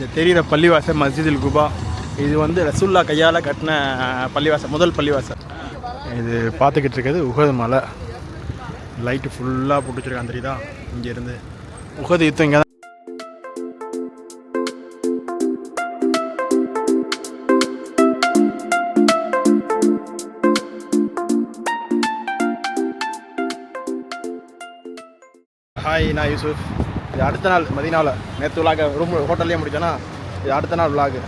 இந்த தெரிகிற பள்ளிவாசல் மஸ்ஜிதுல் குபா. இது வந்து ரசூல்லா கையால் கட்டின பள்ளிவாசல், முதல் பள்ளிவாசல். இது பார்த்துக்கிட்டு இருக்கிறது உஹது மலை. லைட்டு ஃபுல்லாக போட்டு வச்சுருக்கான், தெரியுதா? இங்கேருந்து உஹது யுத்தம் இங்கே தான். ஹாய், நான் யூசுஃப். இது அடுத்த நாள் மதினாவில். நேற்று விளாக ரூம் ஹோட்டல்லே முடித்தோன்னா இது அடுத்த நாள் விளாகு.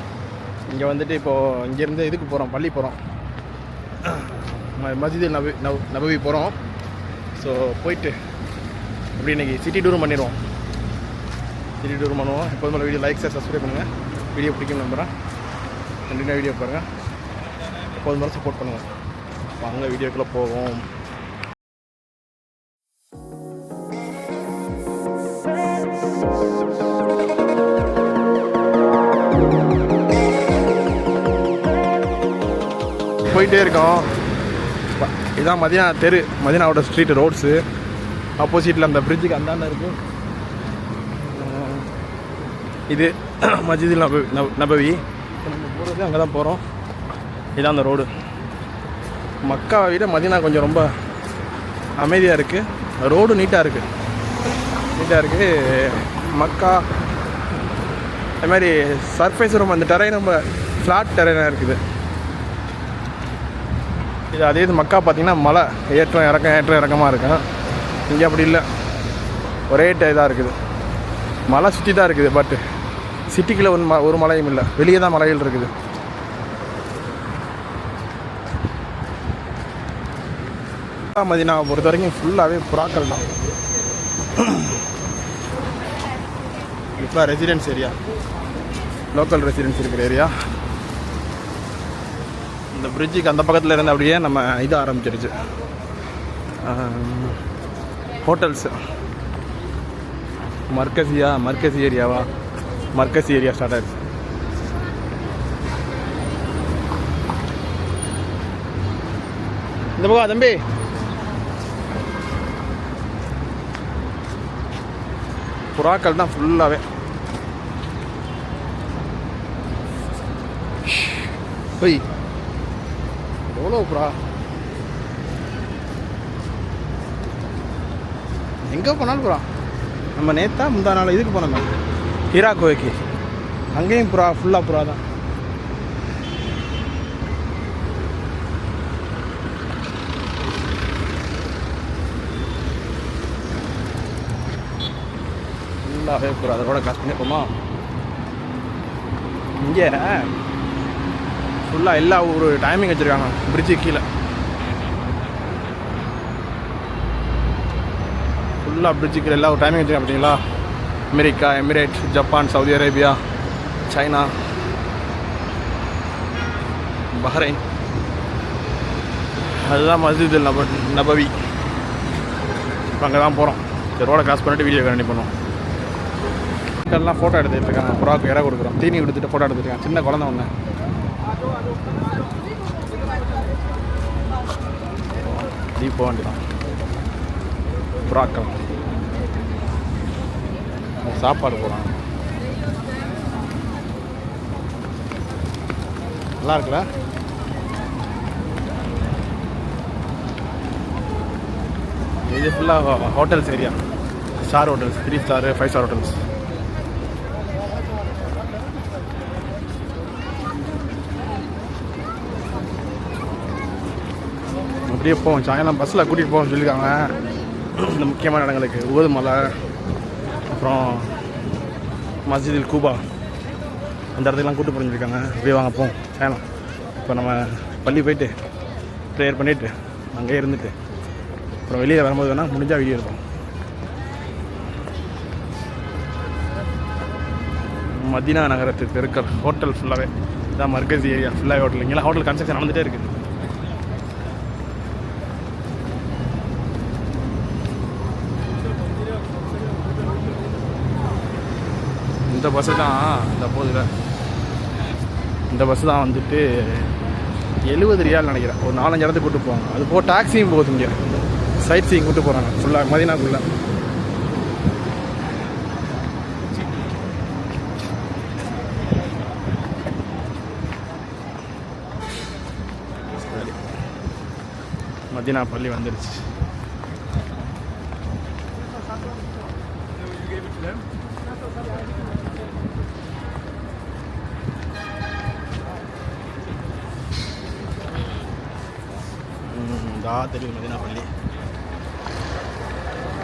இங்கே வந்துட்டு இப்போது இங்கேருந்து இதுக்கு போகிறோம், பள்ளி போகிறோம், மஸ்ஜிதுல் நபவி போகிறோம். ஸோ போயிட்டு அப்படி இன்றைக்கி சிட்டி டூரும் பண்ணிடுவோம். சிட்டி டூரும் பண்ணுவோம். எப்போதும் வீடியோ லைக் ஷேர் சப்ஸ்கிரைப் பண்ணுங்கள். வீடியோ பிடிக்கும் நம்புகிறேன். கண்டிப்பாக வீடியோ பாருங்கள். எப்போதும் மேலே சப்போர்ட் பண்ணுவோம். வாங்க வீடியோக்குள்ளே போவோம். போயிட்டே இருக்கோம். இதுதான் மதினா தெரு, மதினாவோட ஸ்ட்ரீட் ரோட்ஸு. ஆப்போசிட்டில் அந்த பிரிட்ஜுக்கு அந்தாண்ட இருக்குது. இது மஸ்ஜிதுல் நபவி. நம்ம போகிறது அங்கே தான் போகிறோம். இதுதான் அந்த ரோடு. மக்காவை விட மதினா கொஞ்சம் ரொம்ப அமைதியாக இருக்குது. ரோடு நீட்டாக இருக்குது. மக்கா அது மாதிரி சர்ஃபேஸ் ரொம்ப, அந்த டெரைன் ரொம்ப ஃப்ளாட் டெரைனாக இருக்குது. இது அதே இது மக்கா பார்த்திங்கன்னா மலை ஏற்றம் இறக்கமாக இருக்கும். இங்கே அப்படி இல்லை, ஒரே இதாக இருக்குது. மலை சுற்றி தான் இருக்குது. பட் சிட்டிக்குள்ளே ஒரு மலையும் இல்லை, வெளியே தான் மலைகள் இருக்குது. மதினாவை பொறுத்த வரைக்கும் ஃபுல்லாகவே புறாக்கள் தான். இப்போ ரெசிடென்ஸ் ஏரியா, லோக்கல் ரெசிடென்ஸ் இருக்கிற ஏரியா. இந்த பிரிட்ஜுக்கு அந்த பக்கத்தில் இருந்து அப்படியே நம்ம இது ஆரம்பிச்சிருச்சு, ஹோட்டல்ஸு. மர்கசி ஏரியாவா, மர்கசி ஏரியா ஸ்டார்ட் ஆயிடுச்சு. இந்த பக்கம் தம்பி புறாக்கள் தான் ஃபுல்லாகவே. போய் எவ்வளோ புறா, எங்கே போனாலும் புறா. நம்ம நேற்றா முந்தா நாள் இதுக்கு போனோமே, ஹீரா கோவைக்கு. அங்கேயும் புறா, ஃபுல்லாக புறா தான். ஃபுல்லாகவே புறா. அதோட காசு பண்ணிப்போமா. இங்கே ஃபுல்லாக எல்லா ஒரு டைமிங் வச்சுருக்காங்க பிரிட்ஜு கீழே. ஃபுல்லாக பிரிட்ஜு கீழே எல்லா ஒரு டைமிங் வச்சுருக்காங்க. பார்த்தீங்களா? America, Emirates, Japan, Saudi Arabia, China, Bahrain. அதுதான் மஸ்ஜிதுல் நபவி. இப்போ அங்கே தான் போகிறோம். ரோட கிராஸ் பண்ணிட்டு வீடியோ கண்டிப்பாக பண்ணுவோம். மக்கள்லாம் ஃபோட்டோ எடுத்துகிட்டு இருக்காங்க. புறாவுக்கு இடம் கொடுக்குறோம், தீனி கொடுத்துட்டு ஃபோட்டோ எடுத்துருக்காங்க. சின்ன குழந்தை ஒன்று. போக வேண்டியதான். புறாக்கள் சாப்பாடு போகிறாங்க. நல்லா இருக்குல்ல? இது ஃபுல்லாக hotels area. Star hotels, 3 star 5 star hotels. அப்படியே போவோம். சாயங்காலம் பஸ்ஸில் கூட்டிகிட்டு போவோம்னு சொல்லியிருக்காங்க. இந்த முக்கியமான இடங்களுக்கு உஹது மலை, அப்புறம் மஸ்ஜிதுல் குபா, அந்த இடத்துக்குலாம் கூப்பிட்டு போயிருக்காங்க. அப்படியே வாங்க போவோம் சாயங்காலம். இப்போ நம்ம பள்ளி போயிட்டு ப்ரேயர் பண்ணிவிட்டு அங்கேயே இருந்துட்டு அப்புறம் வெளியே வரும்போது வேணால் முடிஞ்சால் வீடியோ இருக்கும். மதினா நகரத்து தெருக்கள், ஹோட்டல் ஃபுல்லாகவே. இதான் மர்கசி ஏரியா ஃபுல்லாகவே ஹோட்டல். இங்கெல்லாம் ஹோட்டல் கன்ஸ்ட்ரக்ஷன் நடந்துகிட்டே இருக்குது. இந்த பஸ்ஸு தான் இந்த போதில். இந்த பஸ்ஸு தான் வந்துட்டு 70 ரியால் நினைக்கிறேன். ஒரு 4-5 இடத்துக்கு கூப்பிட்டு போவாங்க. அது போக டாக்ஸியும் போகுது. இங்கே சைட் சீயிங் கூப்பிட்டு போகிறாங்க ஃபுல்லாக மதினாக்குள்ளே. மதீனா பள்ளி வந்துருச்சு. தெரியுது மதீனா பள்ளி.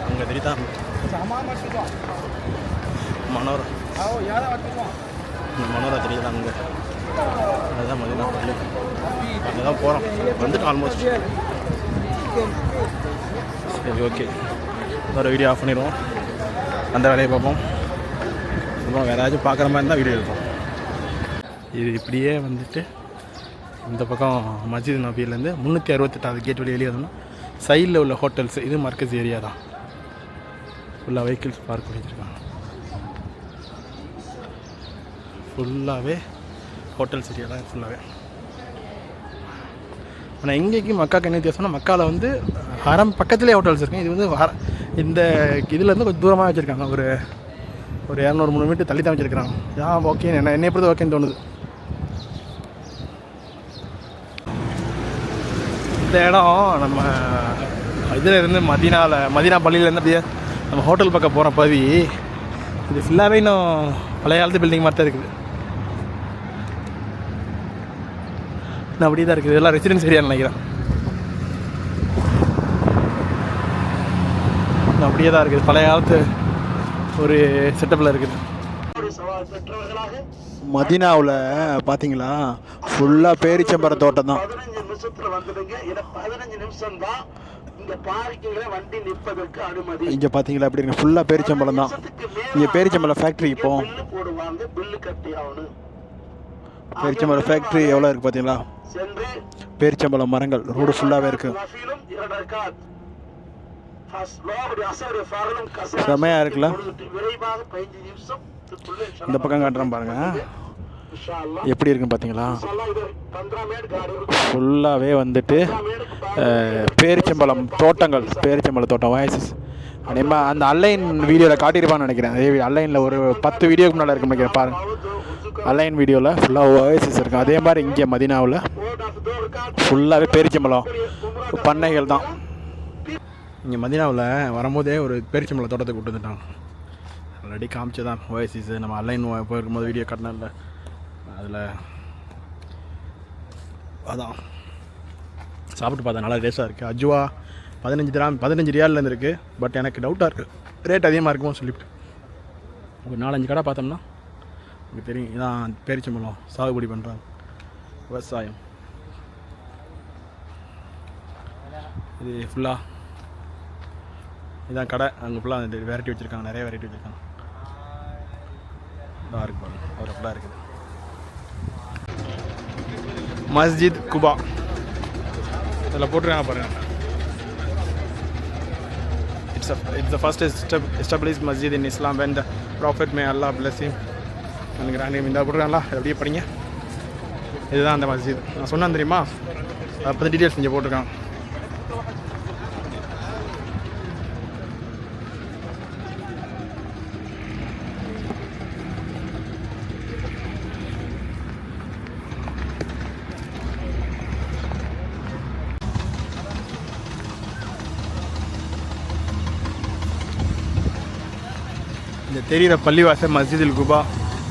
அங்கே தெரியுதா மனோரா, மனோரா தெரியுதா அங்கே, அதுதான் மதீனா பள்ளி. அங்கே தான் போகிறோம், வந்துட்டு ஆல்மோஸ்ட். சரி, ஓகே, ஒரு வீடியோ ஆஃப் பண்ணிடுவோம், அந்த வேலையை பார்ப்போம். அப்புறம் வேறு ஏதாச்சும் பார்க்குற மாதிரி இருந்தால் வீடியோ எடுப்போம். இது இப்படியே வந்துட்டு இந்த பக்கம் மஸ்ஜித் நபியிலேருந்து 368வது கேட் வழி வெளியே வந்தோம்னா சைடில் உள்ள ஹோட்டல்ஸ். இது மர்க்கஸ் ஏரியா தான், ஃபுல்லாக வெஹிக்கிள்ஸ் பார்க் பண்ணி வச்சுருக்காங்க. ஃபுல்லாகவே ஹோட்டல்ஸ் ஏரியா தான் ஃபுல்லாகவே. ஆனால் எங்கேக்கு மக்காவுக்கு என்ன வித்தியாசம்னா, மக்காவில் வந்து ஹரம் பக்கத்துலேயே ஹோட்டல்ஸ் இருக்குது. இது வந்து இந்த இதுலேருந்து கொஞ்சம் தூரமாக வச்சுருக்காங்க. ஒரு 200-300 மீட்டர் தள்ளி தான் வச்சுருக்காங்க. ஓகே, என்னை பொறுத்த ஓகேன்னு தோணுது. இந்த இடம் நம்ம இதில் இருந்து மதீனா பள்ளியிலேருந்து அப்படியே நம்ம ஹோட்டல் பக்கம் போகிற பகுதி. இது ஃபுல்லாகவே இன்னும் பழைய காலத்து பில்டிங் மாதிரி தான் இருக்குது. இன்னும் அப்படியே தான் இருக்குது. இதெல்லாம் ரெசிடென்ஸ் ஏரியான்னு நினைக்கிறேன். இன்னும் அப்படியே தான் இருக்குது, பழைய காலத்து ஒரு செட்டப்பில் இருக்குது. மதீனாவில் பார்த்தீங்களா ஃபுல்லாக பேரிச்சம்பர தோட்டம் தான். இங்கே பார்த்தீங்களா எப்படி இருக்கு, ஃபுல்லாக பேரிச்சம்பழம் தான். இங்கே பேரிச்சம்பழம் ஃபேக்ட்ரி. இப்போ பேரிச்சம்பழம் ஃபேக்ட்ரி எவ்வளோ இருக்குது பார்த்தீங்களா? பேரிச்சம்பழம் மரங்கள் ரோடு ஃபுல்லாகவே இருக்குது. செமையாக இருக்குல்ல? இந்த பக்கம் காட்டுறேன் பாருங்க, எப்படி இருக்குன்னு பார்த்தீங்களா? ஃபுல்லாகவே வந்துட்டு பேரிச்சம்பழம் தோட்டங்கள், பேரிச்சம்பழ தோட்டம். வாய்ஸஸ் அதேமாதிரி அந்த அன்லைன் வீடியோவில் காட்டியிருப்பான்னு நினைக்கிறேன். அதே அன்லைனில் ஒரு 10 வீடியோக்கு முன்னால் இருக்குன்னு நினைக்கிறேன். பாருங்கள், அன்லைன் வீடியோவில் ஃபுல்லாக ஓஎஸ்எஸ் இருக்கும். அதே மாதிரி இங்கே மதீனாவில் ஃபுல்லாகவே பேரிச்சம்பழம் பண்ணைகள் தான். இங்கே மதீனாவில் வரும்போதே ஒரு பேரிச்சம்பழ தோட்டத்தை கூட்டு வந்துட்டாங்க. ஆல்ரெடி காமிச்சு தான் ஓஎஸ்எஸ் நம்ம அன்லைன் போயிருக்கும்போது வீடியோ காட்டினால அதில் அதான் சாப்பிட்டு பார்த்தா நல்லா டேஸ்ட்டாக இருக்குது. அஜ்வா 15 ரியால்லேருந்து இருக்குது. பட் எனக்கு டவுட்டாக இருக்குது, ரேட் அதிகமாக இருக்குமோ சொல்லிவிட்டு. ஒரு 4-5 கடை பார்த்தோம்னா உங்களுக்கு தெரியும். இதான் பேரிச்சம்பழம் சாகுபடி பண்ணுறாங்க, விவசாயம். இது ஃபுல்லாக இதான் கடை. அங்கே ஃபுல்லாக அந்த வெரைட்டி வச்சுருக்காங்க, நிறைய வெரைட்டி வச்சுருக்காங்க. இதாக இருக்குது பாருங்க, அதில் ஃபுல்லாக இருக்குது. மஸ்ஜித் குபா அதில் போட்டிருக்காங்க பாருங்கள். It's the first established masjid in Islam when the Prophet, may Allah bless him, நினைக்கிறாங்க. இந்த போட்டிருக்காங்களா, அப்படியே படிங்க. இதுதான் அந்த மஸ்ஜித் நான் சொன்னேன் தெரியுமா, அதை பற்றி டீட்டெயில்ஸ் இங்கே போட்டிருக்காங்க. இந்த தெரிகிற பள்ளிவாசல் மஸ்ஜிதுல் குபா.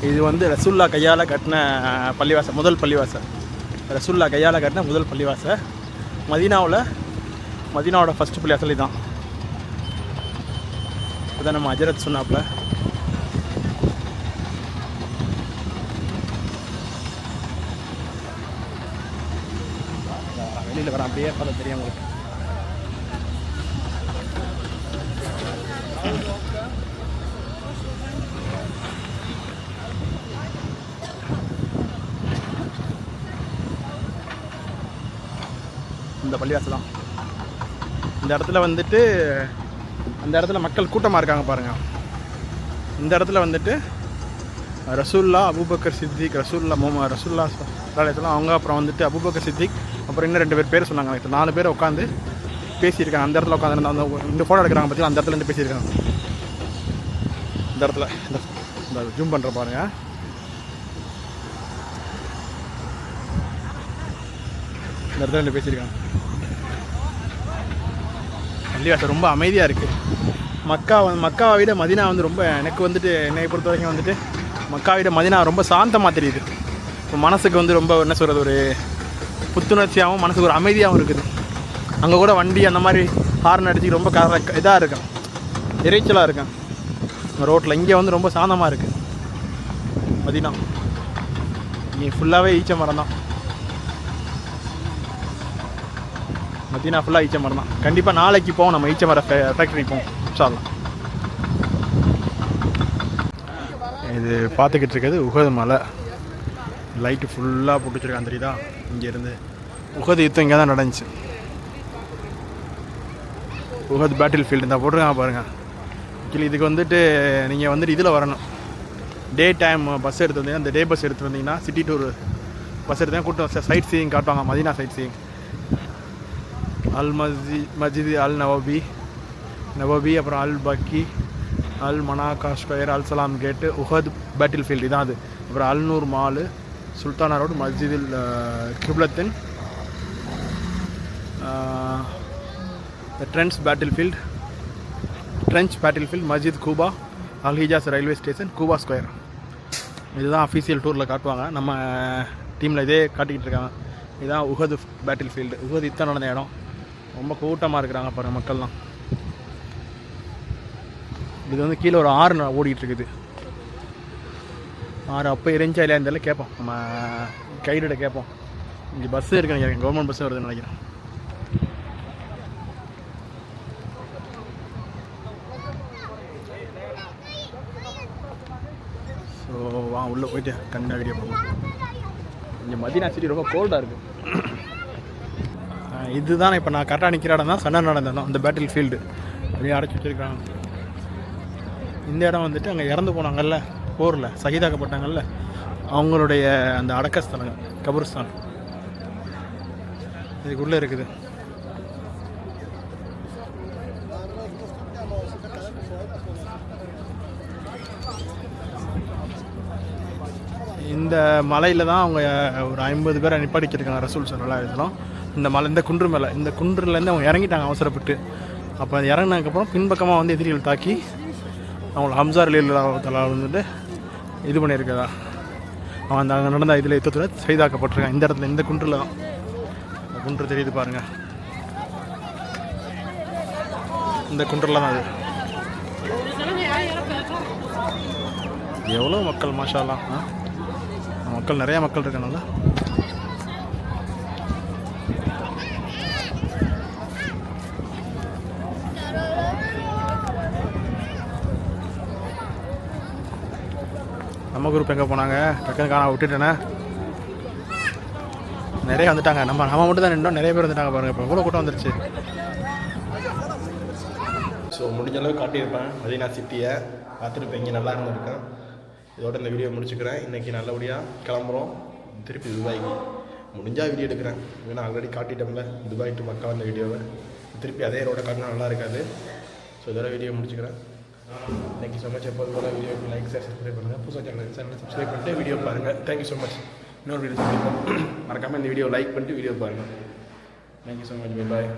இது வந்து ரசூல்லா கையால் கட்டின பள்ளிவாசல், முதல் பள்ளிவாசல். ரசூல்லா கையால் கட்டின முதல் பள்ளிவாசல் மதீனாவோட ஃபஸ்ட்டு பள்ளிவாசல் இதுதான். இதுதான் நம்ம ஹஜரத் சொன்னாப்புல. வெளியில் வர அப்படியே பார்த்தா தெரியும் உங்களுக்கு. இந்த பள்ளிவாசல் தான். இந்த இடத்துல வந்துட்டு அந்த இடத்துல மக்கள் கூட்டமாக இருக்காங்க பாருங்கள். இந்த இடத்துல வந்துட்டு ரசூல்லா, அபூபக்கர் சித்திக், ரசூல்லா அவங்க, அப்புறம் வந்துட்டு அபூபக்கர் சித்திக், அப்புறம் இன்னும் 2 பேர் சொன்னாங்க. 4 பேர் உட்காந்து பேசியிருக்காங்க. அந்த இடத்துல உட்காந்து அந்த இந்த ஃபோட்டோ எடுக்கிறாங்க பார்த்தீங்கன்னா, அந்த இடத்துல இருந்து பேசியிருக்காங்க. இந்த இடத்துல இந்த ஜூம் பண்ணுற பாருங்கள். இந்த இடத்துல இருந்து பேசியிருக்காங்க. பள்ளிவாசல் ரொம்ப அமைதியாக இருக்குது. மக்காவை விட மதினா வந்து ரொம்ப எனக்கு வந்துட்டு என்னை பொறுத்த வரைக்கும் வந்துட்டு மக்காவை விட மதினா ரொம்ப சாந்தமாக தெரியுது. இப்போ மனசுக்கு வந்து ரொம்ப என்ன சொல்கிறது, ஒரு புத்துணர்ச்சியாகவும் மனசுக்கு ஒரு அமைதியாகவும் இருக்குது. அங்கே கூட வண்டி அந்த மாதிரி ஹார்ன் அடிச்சு ரொம்ப இதாக இருக்கும், இறைச்சலாக இருக்கும் ரோட்டில். இங்கே வந்து ரொம்ப சாந்தமாக இருக்குது மதினா. இங்கே ஃபுல்லாகவே ஈச்ச மரம் தான். மதினா ஃபுல்லாக ஈச்ச மரம் தான். கண்டிப்பாக நாளைக்கு போவோம், நம்ம ஈச்ச மர ஃபேக்ட்ரி போவோம் இன்ஷா அல்லாஹ். இது பார்த்துக்கிட்டு இருக்கிறது உஹது மலை. லைட்டு ஃபுல்லாக போட்டு வச்சுருக்கான் தெரியுதா. இங்கேருந்து உஹது யுத்தம் இங்கே தான் நடந்துச்சு. உஹது பேட்டில் ஃபீல்டு இந்த போட்டிருக்காங்க பாருங்கள். ஆக்சுவலி இதுக்கு வந்துட்டு நீங்கள் வந்துட்டு இதில் வரணும், டே டைம் பஸ் எடுத்து வந்தீங்கன்னா, இந்த டே பஸ் எடுத்து வந்தீங்கன்னா, சிட்டி டூர் பஸ் எடுத்து கூட்டம் சைட் சீயிங் காட்டுவாங்க. மதினா சைட் சீயிங், அல் மஸ்ஜித் அல் நவபி, அப்புறம் அல் பக்கி, அல் மனாக்கா ஸ்கொயர், அல் சலாம் கேட்டு, உஹத் பேட்டில் ஃபீல்டு இதான் அது. அப்புறம் அல் நூர் மாலு, சுல்தானா ரோடு, மஸ்ஜிதில் கிப்லத்தின், ட்ரென்ச் பேட்டில் ஃபீல்டு, மஸ்ஜித் கூபா, அல் ஹிஜாஸ் ரயில்வே ஸ்டேஷன், கூபா ஸ்கொயர். இதுதான் அஃபீஷியல் டூரில் காட்டுவாங்க. நம்ம டீமில் இதே காட்டிக்கிட்டு இருக்காங்க. இதுதான் உஹது பேட்டில் ஃபீல்டு. உஹது யுத்தம் நடந்த இடம். ரொம்ப கூட்டமாக இருக்கிறாங்க பாருங்கள் மக்கள்லாம். இது வந்து கீழே ஒரு ஆறு ஓடிட்டு இருக்குது. ஆறு அப்போ இருந்துச்சா இல்லையா இருந்தாலும் கேட்போம், நம்ம கைடிட்ட கேட்போம். இங்கே பஸ்ஸு இருக்குன்னு நினைக்கிறேன், கவர்மெண்ட் பஸ்ஸு வருதுன்னு நினைக்கிறேன். ஸோ வாங்க உள்ளே போயிட்டு கண்டிப்பாக வீடியோ போகணும். இங்கே மதினா சிட்டி ரொம்ப கோல்டாக இருக்குது. இதுதான் இப்போ நான் கரெக்டாக நிற்கிற இடம் தான் சண்டை நடந்த இடம், அந்த பேட்டில் ஃபீல்டு அப்படியே அடைச்சி வச்சுருக்காங்க. இந்த இடம் வந்துட்டு அங்கே இறந்து போனாங்கல்ல போரில், சகிதாக்கப்பட்டாங்கல்ல, அவங்களுடைய அந்த அடக்கஸ்தலங்க, கபர்ஸ்தான் இதுக்குள்ளே இருக்குது. இந்த மலையில் தான் அவங்க ஒரு 50 பேரை நிப்பாடிச்சிருக்காங்க ரசூல் ஸல்லல்லாஹு அலைஹி வஸல்லம். இந்த மலை, இந்த குன்று மேலே, இந்த குன்றுலேருந்து அவங்க இறங்கிட்டாங்க அவசரப்பட்டு. அப்போ அது இறங்கினதுக்கப்புறம் பின்பக்கமாக வந்து எதிரிகள் தாக்கி அவங்கள ஹம்சா ரலியல்லாஹு தஆலா வந்துட்டு இது பண்ணியிருக்கதா, அவன் அந்த அங்கே நடந்த இதில் யுத்தத்தில் செய்தாக்கப்பட்டிருக்கான். இந்த இடத்துல, இந்த குன்றில் தான். இந்த குன்று தெரியுது பாருங்கள், இந்த குன்றில் தான் அது. எவ்வளோ மக்கள் மாஷா அல்லாஹ். மக்கள் நிறையா மக்கள் இருக்கானல்ல. நம்ம குரூப் எங்கே போனாங்க, டக்குன்னு காண விட்டுட்டேனே. நிறைய வந்துட்டாங்க. நம்ம மட்டும் தான் நின்றோம், நிறைய பேர் வந்துட்டாங்க பாருங்கள். இப்போ எவ்வளோ கூட்டம் வந்துருச்சு. ஸோ முடிஞ்ச அளவு காட்டியிருப்பேன் மதீனா சிட்டியை பார்த்துருப்பீங்க, நல்லா இருந்திருக்கேன். இதோட இந்த வீடியோ முடிச்சுக்கிறேன். இன்றைக்கி நல்லபடியாக கிளம்புறோம் திருப்பி துபாய்க்கு. முடிஞ்சால் வீடியோ எடுக்கிறேன், ஏன்னா ஆல்ரெடி காட்டிட்டோம்ல துபாய் டு மக்கா அந்த வீடியோவை. திருப்பி அதே ரோட காட்டினா நல்லா இருக்காது. ஸோ இதோட வீடியோ முடிச்சுக்கிறேன். Thank you so much. எப்போது போல வீடியோக்கு லைக் ஷேர் சப்ஸ்கிரைப் பண்ணுங்கள். புதுசாக சேனலை சப்ஸ்கிரைப் பண்ணிட்டு வீடியோ பாருங்கள். Thank you so much. இன்னொரு வீடியோ சந்திப்போம். மறக்காமல் இந்த வீடியோ லைக் பண்ணிட்டு வீடியோ பாருங்கள். Thank you so much. பாய்.